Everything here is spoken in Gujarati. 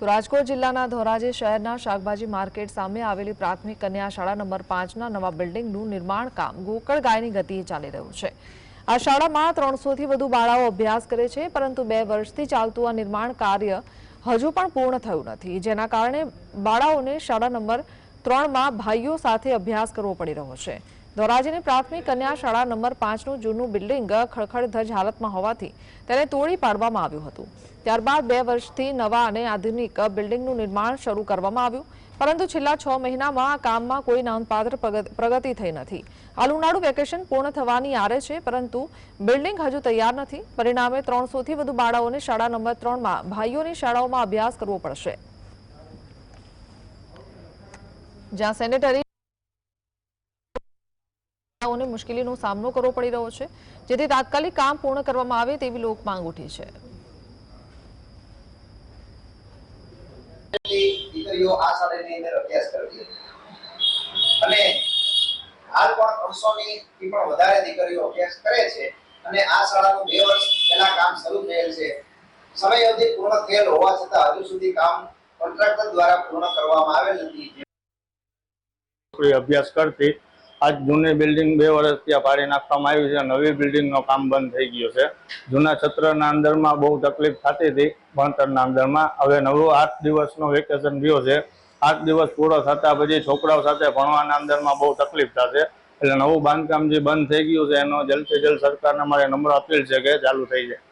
તો રાજકોટ જિલ્લાના ધોરાજી શહેરના શાકભાજી માર્કેટ સામે આવેલી પ્રાથમિક કન્યા શાળા નંબર 5ના નવા બિલ્ડિંગનું નિર્માણ કામ ગોકળ ગાયની ગતિએ ચાલી રહ્યું છે। આ શાળામાં 300થી વધુ બાળાઓ અભ્યાસ કરે છે, પરંતુ 2 વર્ષથી ચાલતું આ નિર્માણ કાર્ય હજુ પણ પૂર્ણ થયું નથી, જેના કારણે બાળાઓને શાળા નંબર 3માં ભાઈઓ સાથે અભ્યાસ કરવો પડી રહ્યો છે। ધોરાજીની પ્રાથમિક કન્યા શાળા નંબર 5નું જૂનું બિલ્ડિંગ ખડખડધજ હાલતમાં હોવાથી તેને તોડી પાડવામાં આવ્યું હતું। ત્યારબાદ 2 વર્ષથી નવા અને આધુનિક બિલ્ડિંગનું નિર્માણ શરૂ કરવામાં આવ્યું, પરંતુ છેલ્લા 6 મહિનામાં આ કામમાં કોઈ નોંધપાત્ર પ્રગતિ થઈ નથી। હાલ ઉનાળુ વેકેશન પૂર્ણ થવાની આરે છે, પરંતુ બિલ્ડિંગ હજુ તૈયાર નથી। પરિણામે 300થી વધુ બાળાઓને શાળા નંબર 3માં ભાઈઓની શાળાઓમાં અભ્યાસ કરવો પડશે, જ્યાં સેનેટરી મુશ્કેલીનો સામનો કરવો પડી રહ્યો છે, જેથી તાત્કાલિક કામ પૂર્ણ કરવામાં આવે તેવી લોક માંગ ઉઠી છે। દીકરીઓ આ શાળાની અંદર અભ્યાસ કરતી હતી અને હાલ પણ 300 થી પણ વધારે દીકરીઓ અભ્યાસ કરે છે અને આ શાળાનું 2 વર્ષ પહેલા કામ શરૂ થયેલ છે। સમય અવધિ પૂર્ણ થયેલ હોવા છતાં હજુ સુધી કામ કોન્ટ્રાક્ટર દ્વારા પૂર્ણ કરવામાં આવેલ નથી। અભ્યાસ કરતી આજ જૂની બિલ્ડિંગ 2 વર્ષથી પાડી નાખવામાં આવી છે। નવી બિલ્ડિંગનો કામ બંધ થઈ ગયો છે। જૂના સત્રના અંદરમાં બહુ તકલીફ થતી હતી ભણતરના અંદરમાં। હવે નવું 8 દિવસનો વેકેશન ગયો છે। 8 દિવસ પૂરો થતા પછી છોકરાઓ સાથે ભણવાના અંદરમાં બહુ તકલીફ થશે, એટલે નવું બાંધકામ જે બંધ થઈ ગયું છે એનો જલ્દથી જલ્દ સરકારને મારે નમ્ર અપીલ છે કે ચાલુ થઈ જાય।